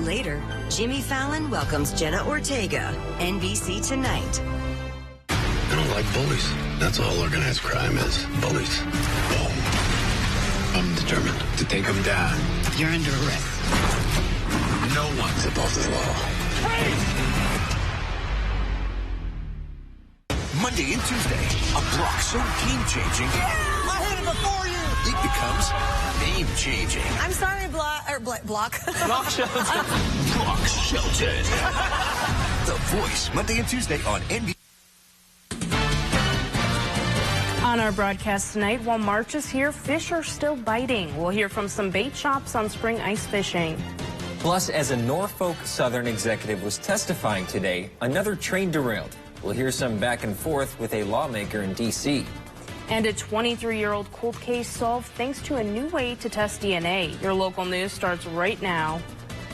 Later, Jimmy Fallon welcomes Jenna Ortega, NBC Tonight. I don't like bullies. That's all organized crime is. Bullies. Boom. I'm determined to take them down. You're under arrest. No one's above the law. Monday and Tuesday, a block so game-changing. Yeah, I hit it before you. It becomes name-changing. I'm sorry, Block. Block Shelton. Block Shelton. The Voice, Monday and Tuesday on NBC. On our broadcast tonight, while March is here, fish are still biting. We'll hear from some bait shops on spring ice fishing. Plus, as a Norfolk Southern executive was testifying today, another train derailed. We'll hear some back and forth with a lawmaker in D.C. And a 23-year-old cold case solved thanks to a new way to test DNA. Your local news starts right now.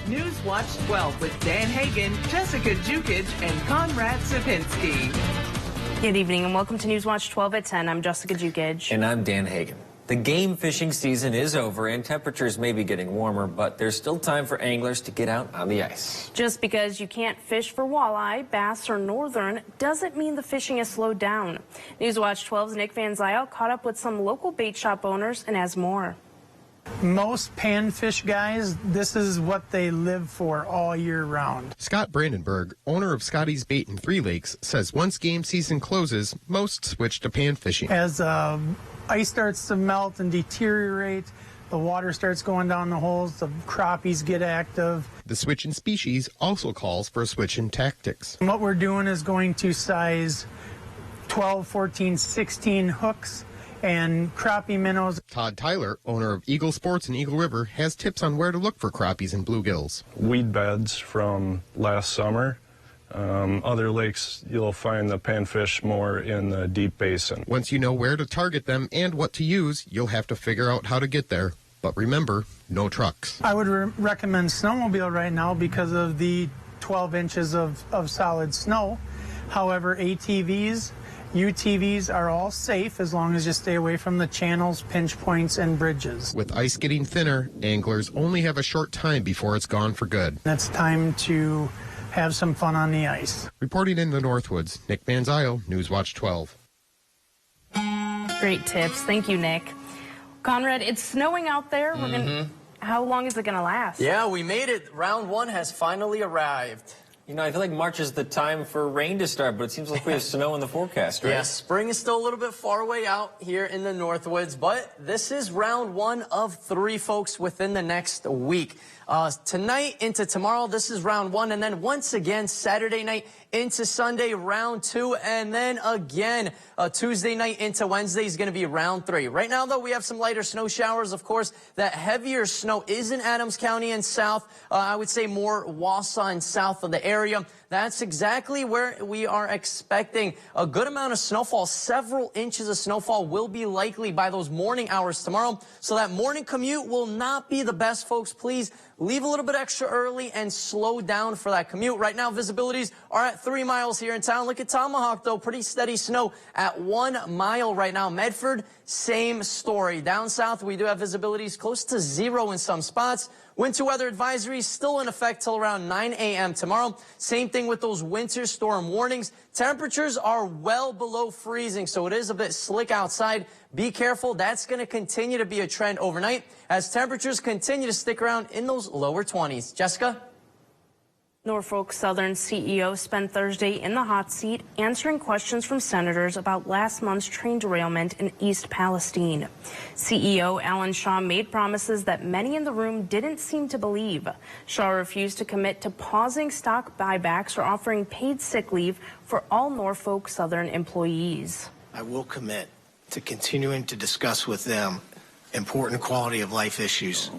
News Watch 12 with Dan Hagen, Jessica Jukic, and Conrad Sapinski. Good evening and welcome to News Watch 12 at 10. I'm Jessica Jukic. And I'm Dan Hagen. The game fishing season is over and temperatures may be getting warmer, but there's still time for anglers to get out on the ice. Just because you can't fish for walleye, bass, or northern doesn't mean the fishing has slowed down. News Watch 12's Nick Van Zyl caught up with some local bait shop owners and has more. Most panfish guys, this is what they live for all year round. Scott Brandenburg, owner of Scotty's Bait in Three Lakes, says once game season closes, most switch to pan fishing. As ice starts to melt and deteriorate, the water starts going down the holes, the crappies get active. The switch in species also calls for a switch in tactics. And what we're doing is going to size 12, 14, 16 hooks and crappie minnows. Todd Tyler, owner of Eagle Sports in Eagle River, has tips on where to look for crappies and bluegills. Weed beds from last summer. Other lakes, you'll find the panfish more in the deep basin. Once you know where to target them and what to use, you'll have to figure out how to get there. But remember, no trucks. I would recommend snowmobile right now because of the 12 inches of solid snow. However, ATVs, UTVs are all safe as long as you stay away from the channels, pinch points, and bridges. With ice getting thinner, anglers only have a short time before it's gone for good. It's time to have some fun on the ice. Reporting in the Northwoods, Nick Van Zyl, Newswatch 12. Great tips. Thank you, Nick. Conrad, it's snowing out there. How long is it going to last? Yeah, we made it. Round one has finally arrived. You know, I feel like March is the time for rain to start, but it seems like we have snow in the forecast, right? Yeah, spring is still a little bit far away out here in the Northwoods, but this is round one of 3, folks, within the next week. Tonight into tomorrow, this is round 1, and then once again, Saturday night into Sunday, round 2, and then again, Tuesday night into Wednesday is going to be round 3. Right now, though, we have some lighter snow showers. Of course, that heavier snow is in Adams County and south. I would say more Wausau and south of the area. That's exactly where we are expecting a good amount of snowfall. Several inches of snowfall will be likely by those morning hours tomorrow. So that morning commute will not be the best, folks. Please leave a little bit extra early and slow down for that commute. Right now, visibilities are at 3 miles here in town. Look at Tomahawk, though. Pretty steady snow at 1 mile right now. Medford, same story. Down south, we do have visibilities close to 0 in some spots. Winter weather advisory still in effect till around 9 a.m. tomorrow. Same thing with those winter storm warnings. Temperatures are well below freezing, so it is a bit slick outside. Be careful. That's going to continue to be a trend overnight as temperatures continue to stick around in those lower 20s. Jessica? Norfolk Southern CEO spent Thursday in the hot seat answering questions from senators about last month's train derailment in East Palestine. CEO Alan Shaw made promises that many in the room didn't seem to believe. Shaw refused to commit to pausing stock buybacks or offering paid sick leave for all Norfolk Southern employees. I will commit to continuing to discuss with them important quality of life issues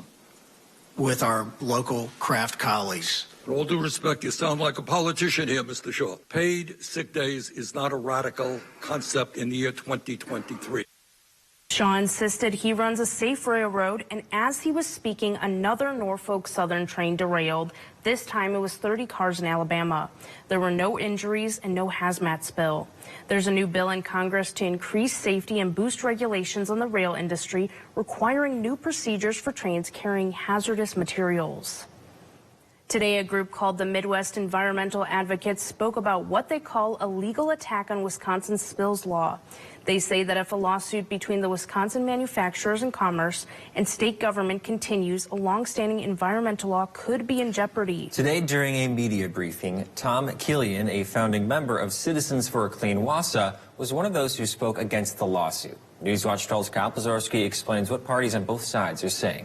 with our local craft colleagues. With all due respect, you sound like a politician here, Mr. Shaw. Paid sick days is not a radical concept in the year 2023. Shaw insisted he runs a safe railroad, and as he was speaking, another Norfolk Southern train derailed. This time it was 30 cars in Alabama. There were no injuries and no hazmat spill. There's a new bill in Congress to increase safety and boost regulations on the rail industry, requiring new procedures for trains carrying hazardous materials. Today, a group called the Midwest Environmental Advocates spoke about what they call a legal attack on Wisconsin's spills law. They say that if a lawsuit between the Wisconsin Manufacturers and Commerce and state government continues, a longstanding environmental law could be in jeopardy. Today, during a media briefing, Tom Killian, a founding member of Citizens for a Clean Wausau, was one of those who spoke against the lawsuit. Newswatch 12's Kyle Pazorski explains what parties on both sides are saying.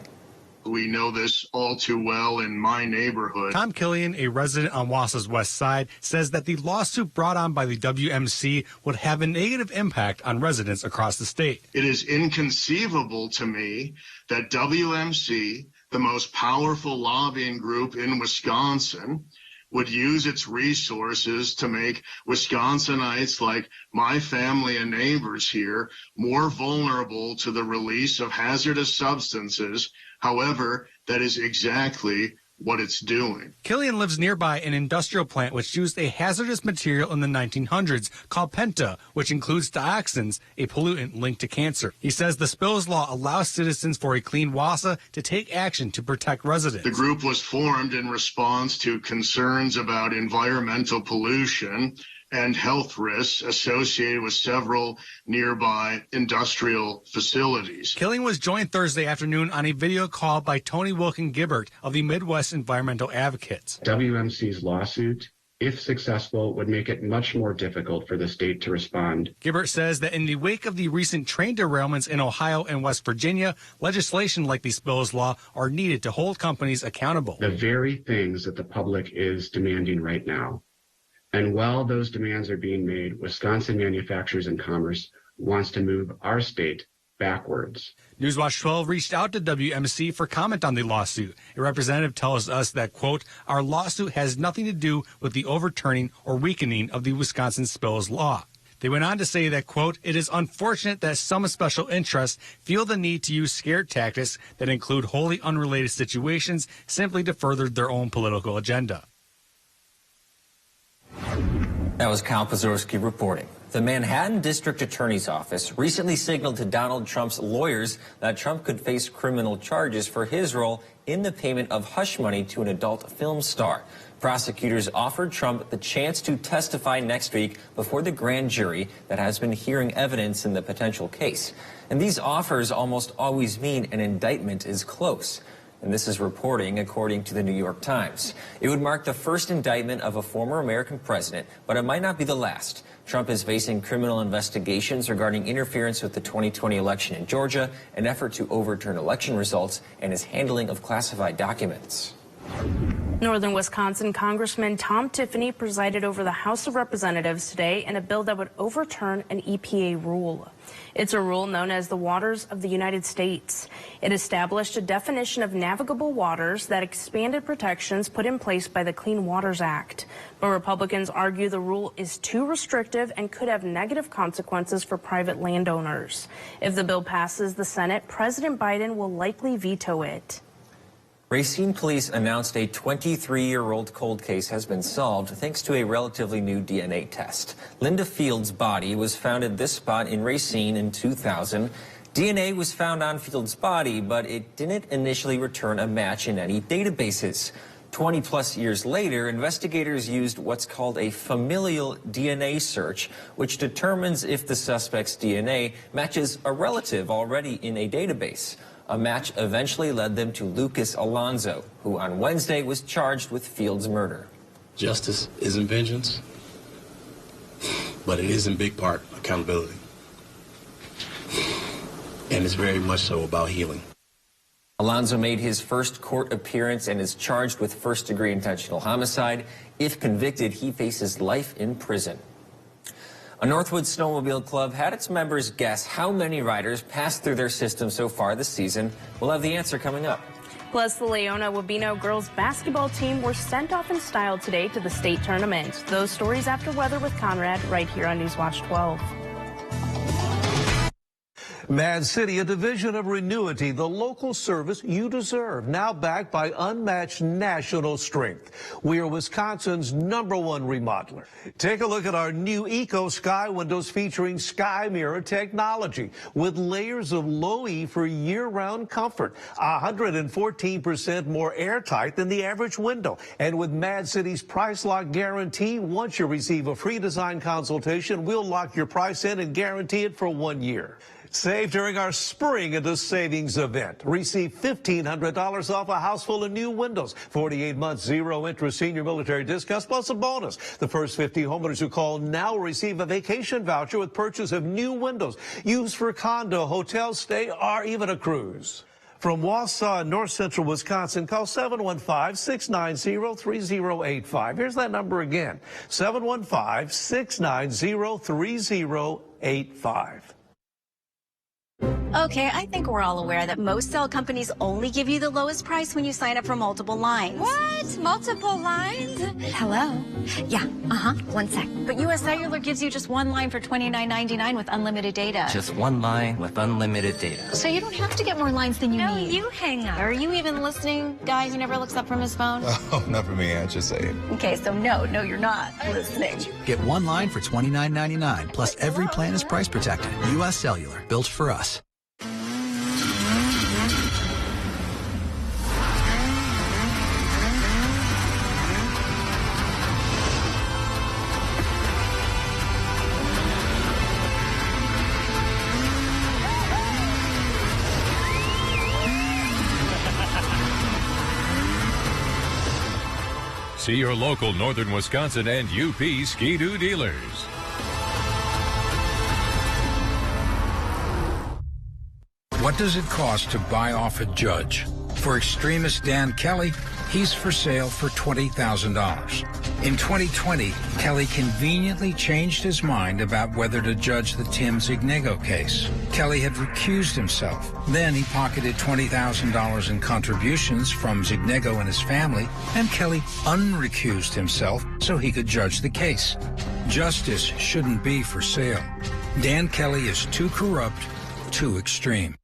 We know this all too well in my neighborhood. Tom Killian, a resident on Wausau's west side, says that the lawsuit brought on by the WMC would have a negative impact on residents across the state. It is inconceivable to me that WMC, the most powerful lobbying group in Wisconsin, would use its resources to make Wisconsinites like my family and neighbors here more vulnerable to the release of hazardous substances. However, that is exactly what it's doing. Killian lives nearby an industrial plant which used a hazardous material in the 1900s called penta, which includes dioxins, a pollutant linked to cancer. He says the spills law allows Citizens for a Clean Wausau to take action to protect residents. The group was formed in response to concerns about environmental pollution and health risks associated with several nearby industrial facilities. Killian was joined Thursday afternoon on a video call by Tony Wilkin-Gibbert of the Midwest Environmental Advocates. WMC's lawsuit, if successful, would make it much more difficult for the state to respond. Gibbert says that in the wake of the recent train derailments in Ohio and West Virginia, legislation like the spills law are needed to hold companies accountable. The very things that the public is demanding right now. And while those demands are being made, Wisconsin Manufacturers and Commerce wants to move our state backwards. Newswatch 12 reached out to WMC for comment on the lawsuit. A representative tells us that, quote, our lawsuit has nothing to do with the overturning or weakening of the Wisconsin spills law. They went on to say that, quote, it is unfortunate that some special interests feel the need to use scare tactics that include wholly unrelated situations simply to further their own political agenda. That was Kyle Pazorski reporting. The Manhattan District Attorney's Office recently signaled to Donald Trump's lawyers that Trump could face criminal charges for his role in the payment of hush money to an adult film star. Prosecutors offered Trump the chance to testify next week before the grand jury that has been hearing evidence in the potential case. And these offers almost always mean an indictment is close. And this is reporting according to the New York Times. It would mark the first indictment of a former American president, but it might not be the last. Trump is facing criminal investigations regarding interference with the 2020 election in Georgia, an effort to overturn election results, and his handling of classified documents. Northern Wisconsin Congressman Tom Tiffany presided over the House of Representatives today in a bill that would overturn an EPA rule. It's a rule known as the Waters of the United States. It established a definition of navigable waters that expanded protections put in place by the Clean Waters Act. But Republicans argue the rule is too restrictive and could have negative consequences for private landowners. If the bill passes the Senate, President Biden will likely veto it. Racine police announced a 23-year-old cold case has been solved thanks to a relatively new DNA test. Linda Fields' body was found at this spot in Racine in 2000. DNA was found on Fields' body, but it didn't initially return a match in any databases. 20-plus years later, investigators used what's called a familial DNA search, which determines if the suspect's DNA matches a relative already in a database. A match eventually led them to Lucas Alonzo, who on Wednesday was charged with Fields' murder. Justice isn't vengeance, but it is in big part accountability. And it's very much so about healing. Alonzo made his first court appearance and is charged with first-degree intentional homicide. If convicted, he faces life in prison. A Northwood Snowmobile Club had its members guess how many riders passed through their system so far this season. We'll have the answer coming up. Plus, the Leona Wabeno girls basketball team were sent off in style today to the state tournament. Those stories after weather with Conrad right here on Newswatch 12. Mad City, a division of Renewity, the local service you deserve, now backed by unmatched national strength. We are Wisconsin's #1 remodeler. Take a look at our new Eco Sky windows featuring Sky Mirror technology with layers of low E for year-round comfort, 114% more airtight than the average window. And with Mad City's price lock guarantee, once you receive a free design consultation, we'll lock your price in and guarantee it for 1 year. Save during our Spring into Savings event. Receive $1,500 off a house full of new windows. 48 months, 0 interest senior military discounts plus a bonus. The first 50 homeowners who call now will receive a vacation voucher with purchase of new windows used for condo, hotel stay, or even a cruise. From Wausau in north central Wisconsin, call 715-690-3085. Here's that number again, 715-690-3085. Okay, I think we're all aware that most cell companies only give you the lowest price when you sign up for multiple lines. What? Multiple lines? Hello? Yeah, one sec. But US Cellular gives you just one line for $29.99 with unlimited data. Just one line with unlimited data. So you don't have to get more lines than you need. No, you hang up. Are you even listening, guy who never looks up from his phone? Oh, not for me, I just say it. Okay, so no, you're not listening. Get one line for $29.99, plus every plan is price protected. US Cellular, built for us. See your local Northern Wisconsin and UP Ski-Doo dealers. What does it cost to buy off a judge? For extremist Dan Kelly, he's for sale for $20,000. In 2020, Kelly conveniently changed his mind about whether to judge the Tim Zignego case. Kelly had recused himself. Then he pocketed $20,000 in contributions from Zignego and his family, and Kelly unrecused himself so he could judge the case. Justice shouldn't be for sale. Dan Kelly is too corrupt, too extreme.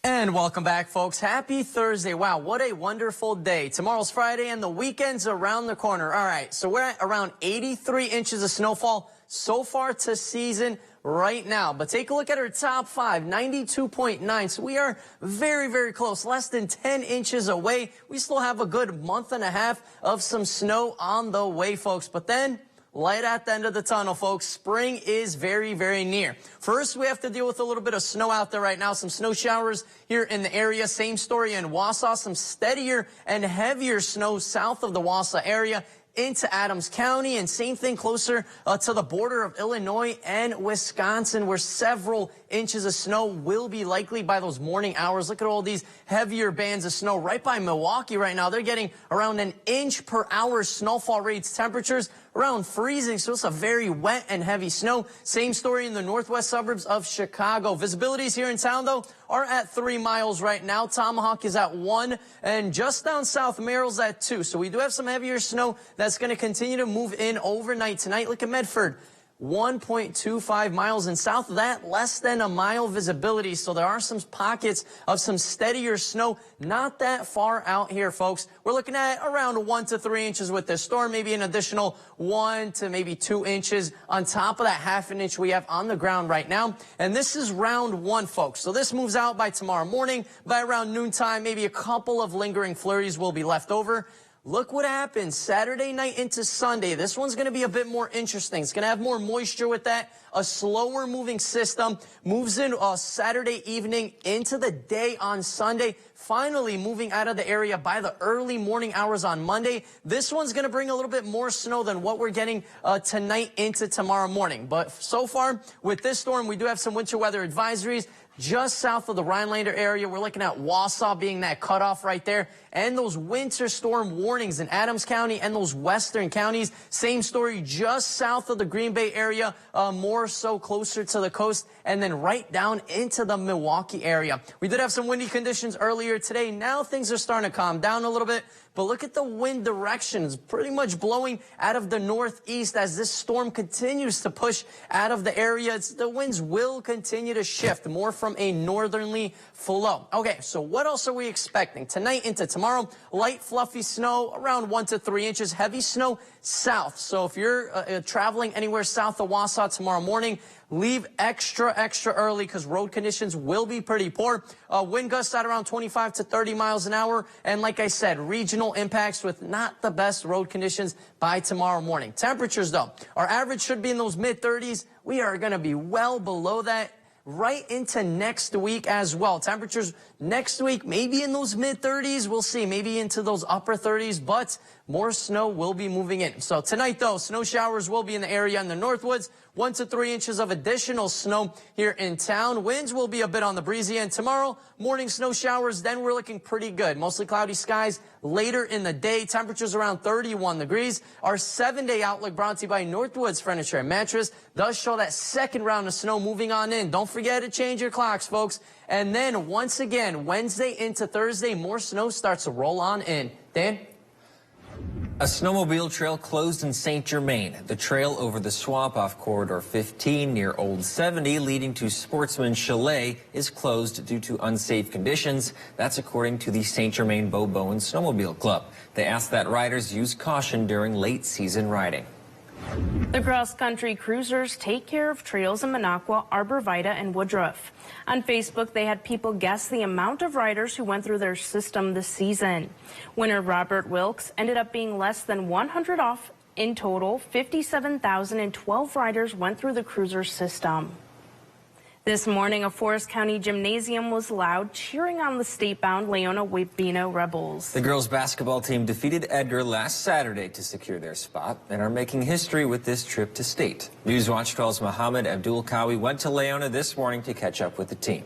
And welcome back, folks. Happy Thursday. Wow, what a wonderful day. Tomorrow's Friday and the weekend's around the corner. All right, so we're at around 83 inches of snowfall so far to season right now. But take a look at our top 5, 92.9. So we are very, very close, less than 10 inches away. We still have a good month and a half of some snow on the way, folks. But then light at the end of the tunnel, folks. Spring is very, very near. First, we have to deal with a little bit of snow out there right now. Some snow showers here in the area. Same story in Wausau. Some steadier and heavier snow south of the Wausau area into Adams County, and same thing closer to the border of Illinois and Wisconsin, where several inches of snow will be likely by those morning hours. Look at all these heavier bands of snow right by Milwaukee right now. They're getting around an inch per hour snowfall rates, temperatures around freezing, so it's a very wet and heavy snow. Same story in the northwest suburbs of Chicago. Visibilities here in town, though, are at 3 miles right now. Tomahawk is at 1, and just down south, Merrill's at 2. So we do have some heavier snow that's going to continue to move in overnight tonight. Look at Medford. 1.25 miles, and south of that, less than a mile visibility. So there are some pockets of some steadier snow, not that far out here, folks. We're looking at around 1 to 3 inches with this storm, maybe an additional 1 to maybe 2 inches on top of that ½ inch we have on the ground right now. And this is round 1, folks. So this moves out by tomorrow morning. By around noontime, maybe a couple of lingering flurries will be left over. Look what happens Saturday night into Sunday. This one's going to be a bit more interesting. It's going to have more moisture with that. A slower moving system moves in Saturday evening into the day on Sunday, finally moving out of the area by the early morning hours on Monday. This one's going to bring a little bit more snow than what we're getting tonight into tomorrow morning. But so far with this storm, we do have some winter weather advisories. just south of the Rhinelander area. We're looking at Wausau being that cutoff right there. And those winter storm warnings in Adams County and those western counties. Same story just south of the Green Bay area, more so closer to the coast, and then right down into the Milwaukee area. We did have some windy conditions earlier today. Now things are starting to calm down a little bit. But look at the wind direction. It's pretty much blowing out of the northeast as this storm continues to push out of the area. The winds will continue to shift more from a northerly flow. Okay, so what else are we expecting? Tonight into tomorrow, light fluffy snow around 1 to 3 inches, heavy snow south. So if you're traveling anywhere south of Wausau tomorrow morning, leave extra early because road conditions will be pretty poor. Wind gusts at around 25 to 30 miles an hour. And like I said, regional impacts with not the best road conditions by tomorrow morning. Temperatures, though, our average should be in those mid-30s. We are going to be well below that right into next week as well. Temperatures next week, maybe in those mid-30s. We'll see, maybe into those upper 30s, but more snow will be moving in. So tonight, though, snow showers will be in the area in the Northwoods. 1 to 3 inches of additional snow here in town. Winds will be a bit on the breezy end. Tomorrow, morning snow showers, then we're looking pretty good. Mostly cloudy skies later in the day. Temperatures around 31 degrees. Our 7-day outlook brought to you by Northwoods Furniture and Mattress does show that second round of snow moving on in. Don't forget to change your clocks, folks. And then once again, Wednesday into Thursday, more snow starts to roll on in. Dan? A snowmobile trail closed in St. Germain. The trail over the swamp off Corridor 15 near Old 70 leading to Sportsman Chalet is closed due to unsafe conditions. That's according to the St. Germain Beau Bowen Snowmobile Club. They ask that riders use caution during late season riding. The cross-country cruisers take care of trails in Minocqua, Arbor Vitae, and Woodruff. On Facebook, they had people guess the amount of riders who went through their system this season. Winner Robert Wilkes ended up being less than 100 off. In total, 57,012 riders went through the cruiser system. This morning, a Forest County gymnasium was loud, cheering on the state-bound Leona Wabeno Rebels. The girls' basketball team defeated Edgar last Saturday to secure their spot and are making history with this trip to state. Newswatch 12's Mohammed Abdul-Kawi went to Leona this morning to catch up with the team.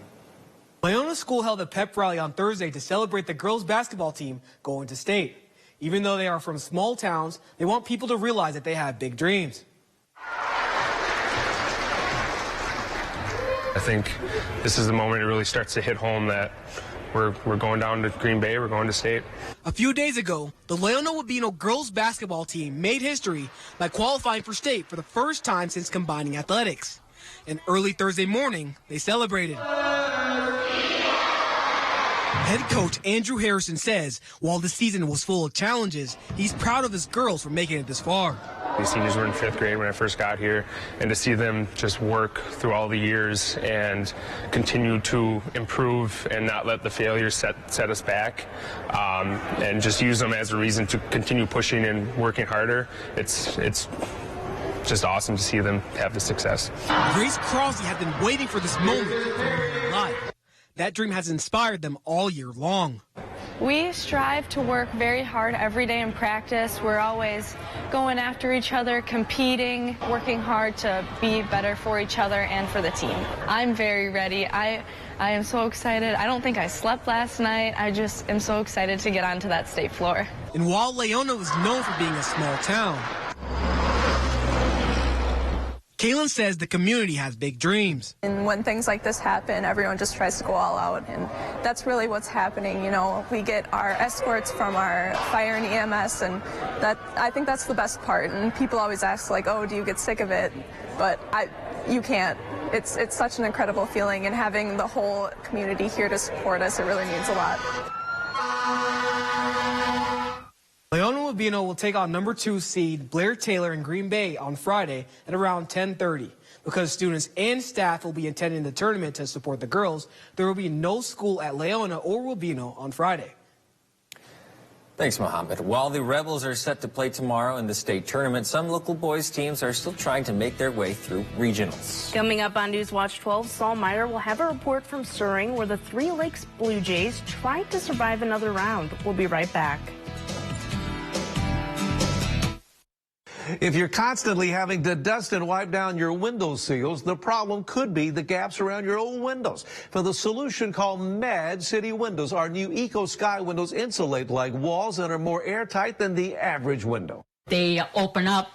Leona School held a pep rally on Thursday to celebrate the girls' basketball team going to state. Even though they are from small towns, they want people to realize that they have big dreams. I think this is the moment it really starts to hit home that we're going down to Green Bay, we're going to state. A few days ago, the Leona Wabeno girls basketball team made history by qualifying for state for the first time since combining athletics. And early Thursday morning, they celebrated. Head coach Andrew Harrison says while the season was full of challenges, he's proud of his girls for making it this far. These seniors were in 5th grade when I first got here, and to see them just work through all the years and continue to improve and not let the failures set us back, and just use them as a reason to continue pushing and working harder. It's just awesome to see them have the success. Grace Crosby had been waiting for this moment for their life. That dream has inspired them all year long. We strive to work very hard every day in practice. We're always going after each other, competing, working hard to be better for each other and for the team. I'm very ready. I am so excited. I don't think I slept last night. I just am so excited to get onto that state floor. And while Leona is known for being a small town, Kaylin says the community has big dreams. And when things like this happen, everyone just tries to go all out, and that's really what's happening. You know, we get our escorts from our fire and EMS, and I think that's the best part. And people always ask, like, oh, do you get sick of it? But you can't. It's such an incredible feeling, and having the whole community here to support us, it really means a lot. Leona Wabeno will take on number 2 seed Blair Taylor in Green Bay on Friday at around 10:30. Because students and staff will be attending the tournament to support the girls, there will be no school at Leona or Wabeno on Friday. Thanks, Mohammed. While the Rebels are set to play tomorrow in the state tournament, some local boys teams are still trying to make their way through regionals. Coming up on Newswatch 12, Saul Meyer will have a report from Suring where the Three Lakes Blue Jays tried to survive another round. We'll be right back. If you're constantly having to dust and wipe down your window seals, the problem could be the gaps around your old windows. For the solution, call Mad City Windows. Our new Eco Sky windows insulate like walls and are more airtight than the average window. They open up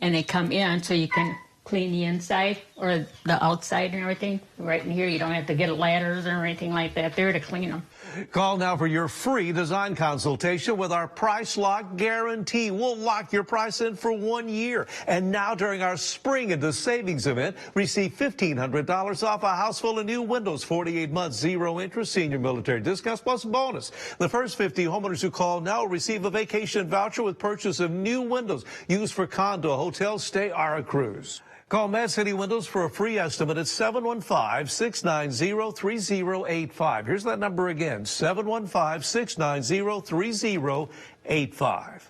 and they come in so you can clean the inside or the outside and everything. Right in here, you don't have to get ladders or anything like that there to clean them. Call now for your free design consultation with our price lock guarantee. We'll lock your price in for 1 year. And now during our Spring into Savings event, receive $1,500 off a house full of new windows, 48 months, 0 interest, senior military discounts plus bonus. The first 50 homeowners who call now will receive a vacation voucher with purchase of new windows used for condo, hotel stay, or a cruise. Call Mad City Windows for a free estimate at 715-690-3085. Here's that number again, 715-690-3085.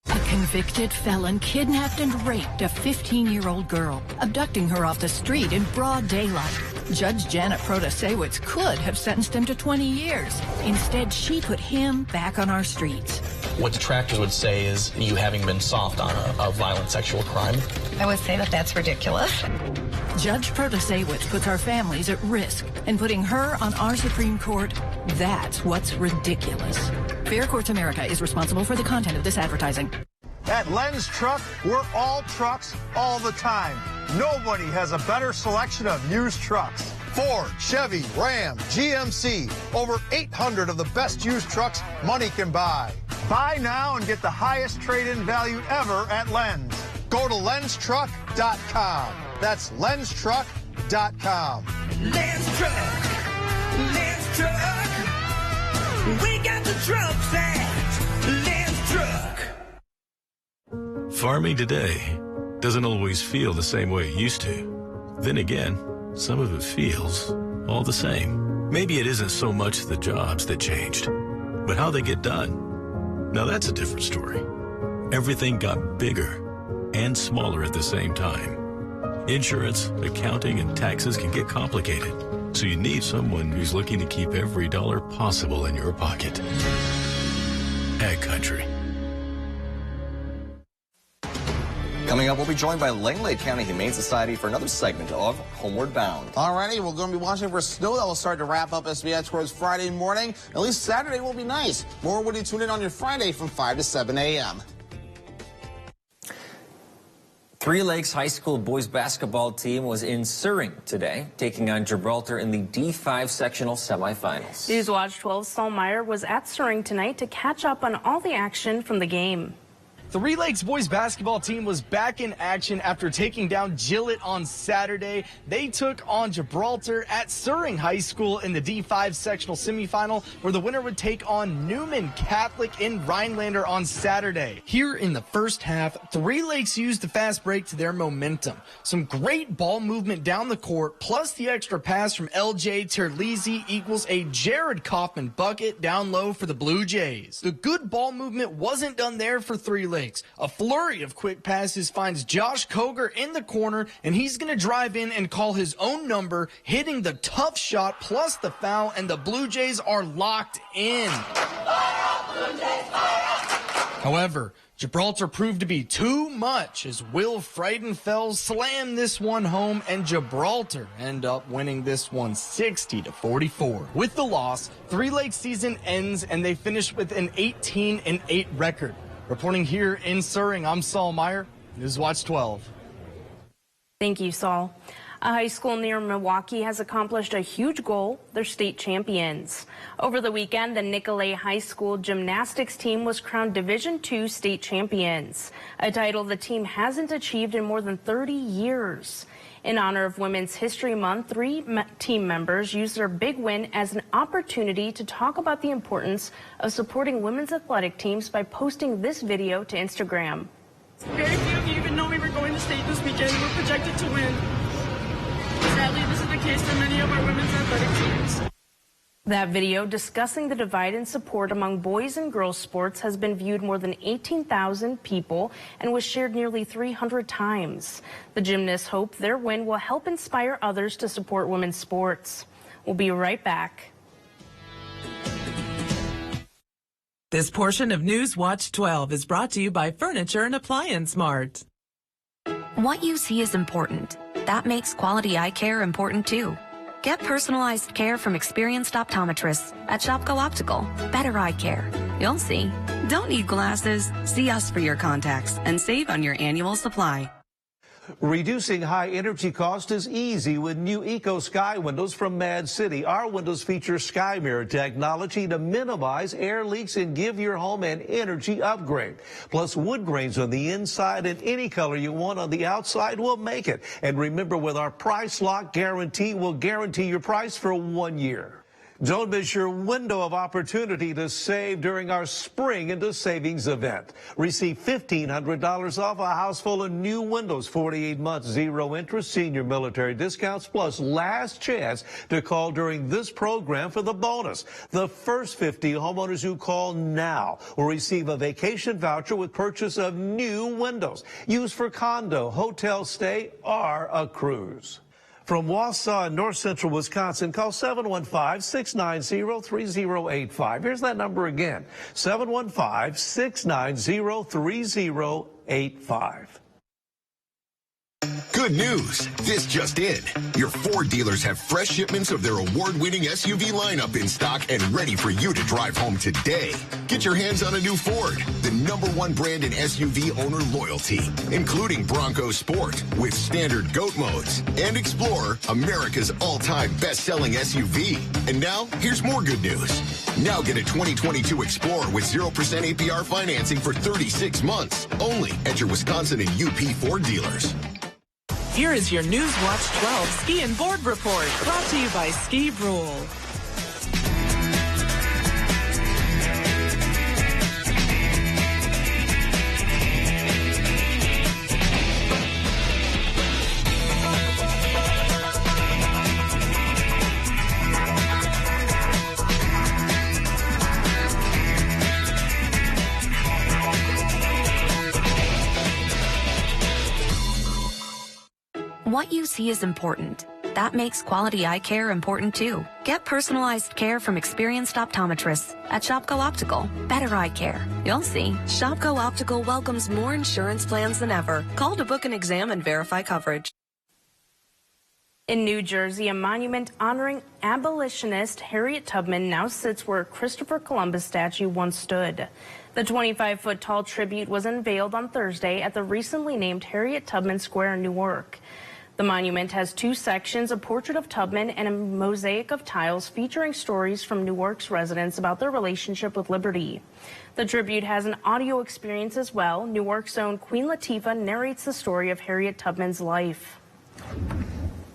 A convicted felon kidnapped and raped a 15-year-old girl, abducting her off the street in broad daylight. Judge Janet Protasewicz could have sentenced him to 20 years. Instead, she put him back on our streets. What detractors would say is you having been soft on a violent sexual crime. I would say that that's ridiculous. Judge Protasewicz puts our families at risk, and putting her on our Supreme Court, that's what's ridiculous. Fair Courts America is responsible for the content of this advertising. At Len's Truck, we're all trucks all the time. Nobody has a better selection of used trucks. Ford, Chevy, Ram, GMC, over 800 of the best used trucks money can buy. Buy now and get the highest trade-in value ever at Len's. Go to lenstruck.com. That's lenstruck.com. Len's Truck. Len's Truck. We got the trucks at Len's Truck. Farming today doesn't always feel the same way it used to. Then again, some of it feels all the same. Maybe it isn't so much the jobs that changed, but how they get done. Now that's a different story. Everything got bigger and smaller at the same time. Insurance, accounting, and taxes can get complicated, so you need someone who's looking to keep every dollar possible in your pocket. Ag Country. Coming up, we'll be joined by Langley County Humane Society for another segment of Homeward Bound. Alrighty, we're going to be watching for snow that will start to wrap up as we head towards Friday morning. At least Saturday will be nice. More when you tune in on your Friday from 5 to 7 a.m. Three Lakes High School boys basketball team was in Suring today, taking on Gibraltar in the D5 sectional semifinals. News Watch 12's Saul Meyer was at Suring tonight to catch up on all the action from the game. Three Lakes boys basketball team was back in action after taking down Gillett on Saturday. They took on Gibraltar at Suring High School in the D5 sectional semifinal, where the winner would take on Newman Catholic in Rhinelander on Saturday. Here in the first half, Three Lakes used the fast break to their momentum. Some great ball movement down the court, plus the extra pass from LJ Terlizzi equals a Jared Kaufman bucket down low for the Blue Jays. The good ball movement wasn't done there for Three Lakes. A flurry of quick passes finds Josh Koger in the corner, and he's going to drive in and call his own number, hitting the tough shot plus the foul, and the Blue Jays are locked in. However, Gibraltar proved to be too much as Will Freidenfeld slammed this one home, and Gibraltar end up winning this one 60-44. With the loss, Three Lakes season ends and they finish with an 18-8 record. Reporting here in Suring, I'm Saul Meyer, Newswatch 12. Thank you, Saul. A high school near Milwaukee has accomplished a huge goal. They're state champions. Over the weekend, the Nicolay High School gymnastics team was crowned Division II state champions, a title the team hasn't achieved in more than 30 years. In honor of Women's History Month, three team members used their big win as an opportunity to talk about the importance of supporting women's athletic teams by posting this video to Instagram. Very few of you even know we were going to state this weekend. We're projected to win. Sadly, this is the case for many of our women's athletic teams. That video discussing the divide in support among boys and girls sports has been viewed more than 18,000 people and was shared nearly 300 times. The gymnasts hope their win will help inspire others to support women's sports. We'll be right back. This portion of News Watch 12 is brought to you by Furniture and ApplianceMart. What you see is important. That makes quality eye care important too. Get personalized care from experienced optometrists at Shopko Optical. Better eye care. You'll see. Don't need glasses. See us for your contacts and save on your annual supply. Reducing high energy cost is easy with new Eco Sky windows from Mad City. Our windows feature Sky Mirror technology to minimize air leaks and give your home an energy upgrade. Plus, wood grains on the inside and any color you want on the outside will make it. And remember, with our price lock guarantee, we'll guarantee your price for 1 year. Don't miss your window of opportunity to save during our Spring into Savings event. Receive $1,500 off a house full of new windows, 48 months, 0 interest, senior military discounts, plus last chance to call during this program for the bonus. The first 50 homeowners who call now will receive a vacation voucher with purchase of new windows, used for condo, hotel stay, or a cruise. From Wausau in north central Wisconsin, call 715-690-3085. Here's that number again, 715-690-3085. Good news. This just in. Your Ford dealers have fresh shipments of their award-winning SUV lineup in stock and ready for you to drive home today. Get your hands on a new Ford, the #1 brand in SUV owner loyalty, including Bronco Sport with standard GOAT modes and Explorer, America's all-time best-selling SUV. And now, here's more good news. Now get a 2022 Explorer with 0% APR financing for 36 months, only at your Wisconsin and UP Ford dealers. Here is your News Watch 12 Ski and Board Report, brought to you by Ski Rule. What you see is important. That makes quality eye care important too. Get personalized care from experienced optometrists at Shopko Optical. Better eye care. You'll see. Shopko Optical welcomes more insurance plans than ever. Call to book an exam and verify coverage. In New Jersey, a monument honoring abolitionist Harriet Tubman now sits where a Christopher Columbus statue once stood. The 25-foot-tall tribute was unveiled on Thursday at the recently named Harriet Tubman Square in Newark. The monument has 2 sections, a portrait of Tubman and a mosaic of tiles featuring stories from Newark's residents about their relationship with liberty. The tribute has an audio experience as well. Newark's own Queen Latifah narrates the story of Harriet Tubman's life.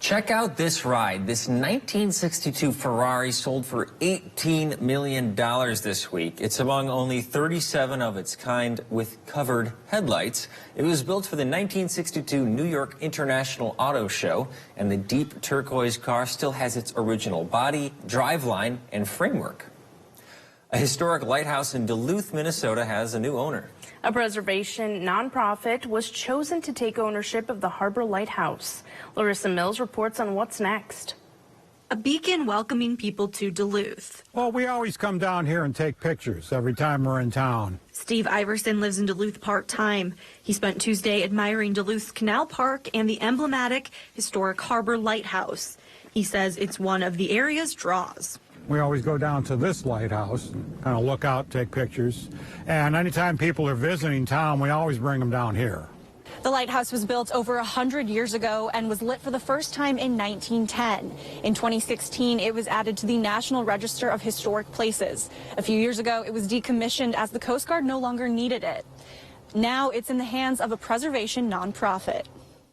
Check out this ride. This 1962 Ferrari sold for $18 million this week. It's among only 37 of its kind with covered headlights. It was built for the 1962 New York International Auto Show, and the deep turquoise car still has its original body, driveline, and framework. A historic lighthouse in Duluth, Minnesota has a new owner. A preservation nonprofit was chosen to take ownership of the Harbor Lighthouse. Larissa Mills reports on what's next. A beacon welcoming people to Duluth. Well, we always come down here and take pictures every time we're in town. Steve Iverson lives in Duluth part-time. He spent Tuesday admiring Duluth's Canal Park and the emblematic historic Harbor Lighthouse. He says it's one of the area's draws. We always go down to this lighthouse, kind of look out, take pictures. And anytime people are visiting town, we always bring them down here. The lighthouse was built over 100 years ago and was lit for the first time in 1910. In 2016, it was added to the National Register of Historic Places. A few years ago, it was decommissioned as the Coast Guard no longer needed it. Now it's in the hands of a preservation nonprofit.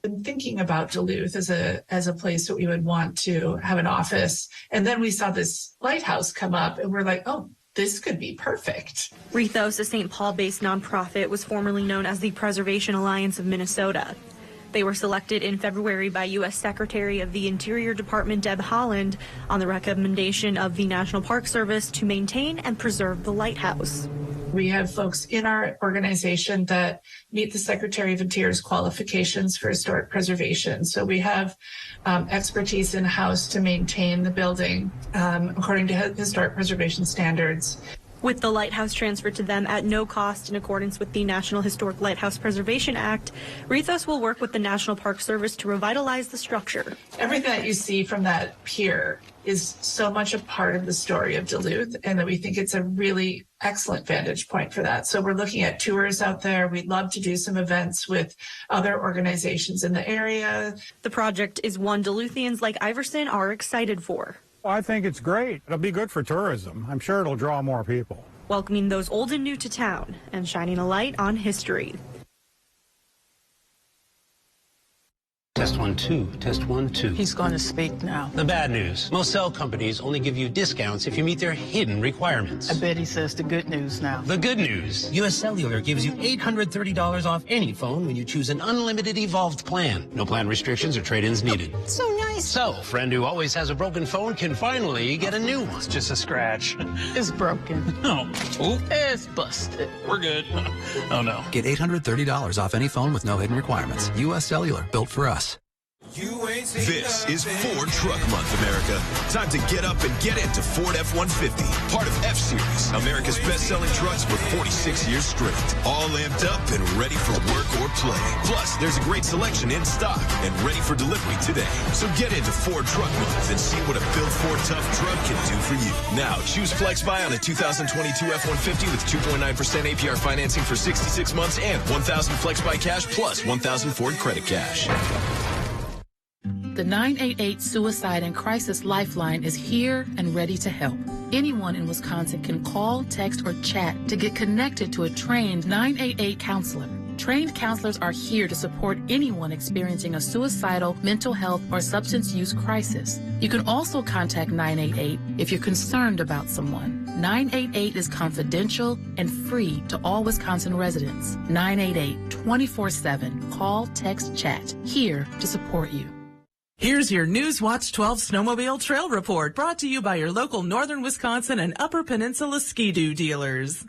Been thinking about Duluth as a place that we would want to have an office. And then we saw this lighthouse come up and we're like, oh, this could be perfect. Rethos, a St. Paul-based nonprofit, was formerly known as the Preservation Alliance of Minnesota. They were selected in February by U.S. Secretary of the Interior Department Deb Haaland on the recommendation of the National Park Service to maintain and preserve the lighthouse. We have folks in our organization that meet the Secretary of Interior's qualifications for historic preservation. So we have expertise in-house to maintain the building according to historic preservation standards. With the lighthouse transferred to them at no cost in accordance with the National Historic Lighthouse Preservation Act, Rethos will work with the National Park Service to revitalize the structure. Everything that you see from that pier is so much a part of the story of Duluth, and that we think it's a really excellent vantage point for that. So we're looking at tours out there. We'd love to do some events with other organizations in the area. The project is one Duluthians like Iverson are excited for. Well, I think it's great. It'll be good for tourism. I'm sure it'll draw more people. Welcoming those old and new to town and shining a light on history. Test 1, 2. Test 1, 2. He's going to speak now. The bad news. Most cell companies only give you discounts if you meet their hidden requirements. I bet he says the good news now. The good news. US Cellular gives you $830 off any phone when you choose an unlimited evolved plan. No plan restrictions or trade-ins needed. So nice. So, friend who always has a broken phone can finally get a new one. It's just a scratch. It's broken. No. Oh, it's busted. We're good. Oh, no. Get $830 off any phone with no hidden requirements. US Cellular, built for us. This is Ford Truck Month, America. Time to get up and get into Ford F-150, part of F-Series, America's best-selling trucks for 46 years straight. All amped up and ready for work or play. Plus, there's a great selection in stock and ready for delivery today. So get into Ford Truck Month and see what a built Ford tough truck can do for you. Now, choose Flex Buy on a 2022 F-150 with 2.9% APR financing for 66 months and 1,000 Flex Buy cash plus 1,000 Ford credit cash. The 988 Suicide and Crisis Lifeline is here and ready to help. Anyone in Wisconsin can call, text, or chat to get connected to a trained 988 counselor. Trained counselors are here to support anyone experiencing a suicidal, mental health, or substance use crisis. You can also contact 988 if you're concerned about someone. 988 is confidential and free to all Wisconsin residents. 988 24/7. Call, text, chat. Here to support you. Here's your Newswatch 12 Snowmobile Trail Report, brought to you by your local Northern Wisconsin and Upper Peninsula Ski-Doo dealers.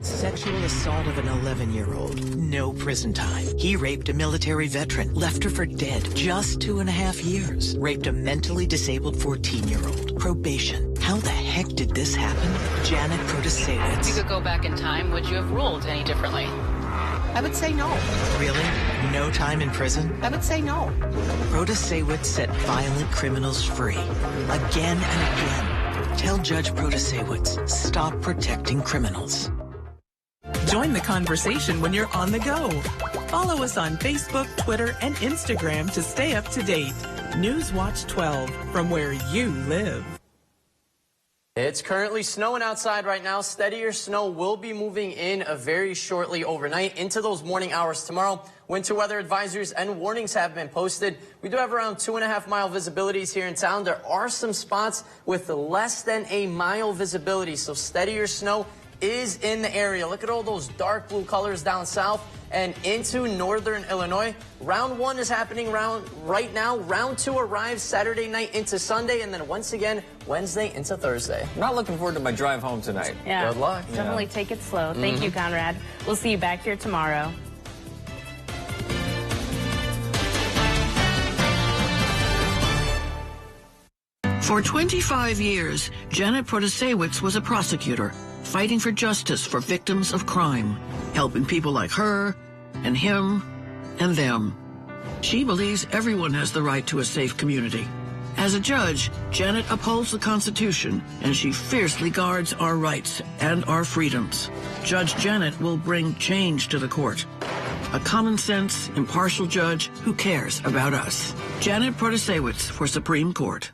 Sexual assault of an 11-year-old. No prison time. He raped a military veteran, left her for dead. Just 2.5 years. Raped a mentally disabled 14-year-old. Probation. How the heck did this happen? Janet Protasewicz. If you could go back in time, would you have ruled any differently? I would say no. Really? No time in prison? I would say no. Protasewicz set violent criminals free. Again and again. Tell Judge Protasewicz, stop protecting criminals. Join the conversation when you're on the go. Follow us on Facebook, Twitter, and Instagram to stay up to date. Newswatch 12, from where you live. It's currently snowing outside right now. Steadier snow will be moving in very shortly overnight into those morning hours tomorrow. Winter weather advisories and warnings have been posted. We do have around 2.5-mile visibilities here in town. There are some spots with less than a mile visibility, so steadier snow is in the area. Look at all those dark blue colors down south and into northern Illinois. Round 1 is happening right now. Round 2 arrives Saturday night into Sunday, and then once again Wednesday into Thursday. I'm not looking forward to my drive home tonight. Yeah. Good luck. Definitely take it slow. Thank you, Conrad. We'll see you back here tomorrow. For 25 years, Janet Protasewicz was a prosecutor, fighting for justice for victims of crime, helping people like her and him and them. She believes everyone has the right to a safe community. As a judge, Janet upholds the Constitution, and she fiercely guards our rights and our freedoms. Judge Janet will bring change to the court. A common-sense, impartial judge who cares about us. Janet Protasewicz for Supreme Court.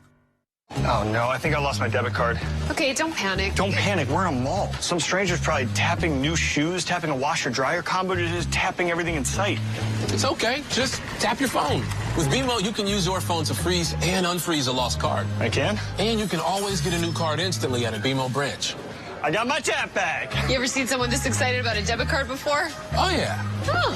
Oh, no, I think I lost my debit card. Okay, don't panic. Don't panic. We're in a mall. Some stranger's probably tapping new shoes, tapping a washer-dryer combo, just tapping everything in sight. It's okay. Just tap your phone. With BMO, you can use your phone to freeze and unfreeze a lost card. I can? And you can always get a new card instantly at a BMO branch. I got my tap bag. You ever seen someone this excited about a debit card before? Oh, yeah. Oh.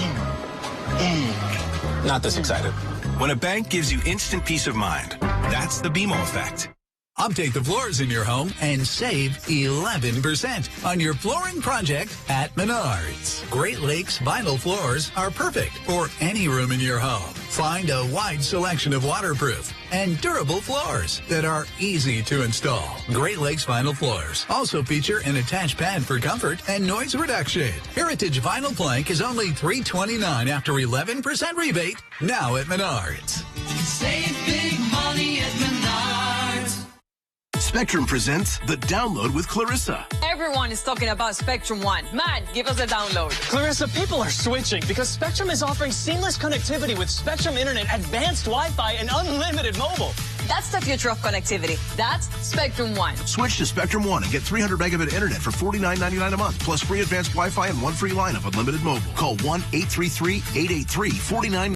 Not this excited. when a bank gives you instant peace of mind. That's the BMO effect. Update the floors in your home and save 11% on your flooring project at Menards. Great Lakes vinyl floors are perfect for any room in your home. Find a wide selection of waterproof and durable floors that are easy to install. Great Lakes vinyl floors also feature an attached pad for comfort and noise reduction. Heritage vinyl plank is only $329 after 11% rebate now at Menards. Save big money at Menards. Spectrum presents The Download with Clarissa. Everyone is talking about Spectrum One. Man, give us a download. Clarissa, people are switching because Spectrum is offering seamless connectivity with Spectrum Internet, advanced Wi-Fi, and unlimited mobile. That's the future of connectivity. That's Spectrum One. Switch to Spectrum One and get 300 megabit internet for $49.99 a month, plus free advanced Wi-Fi and one free line of unlimited mobile. Call 1-833-883-4999.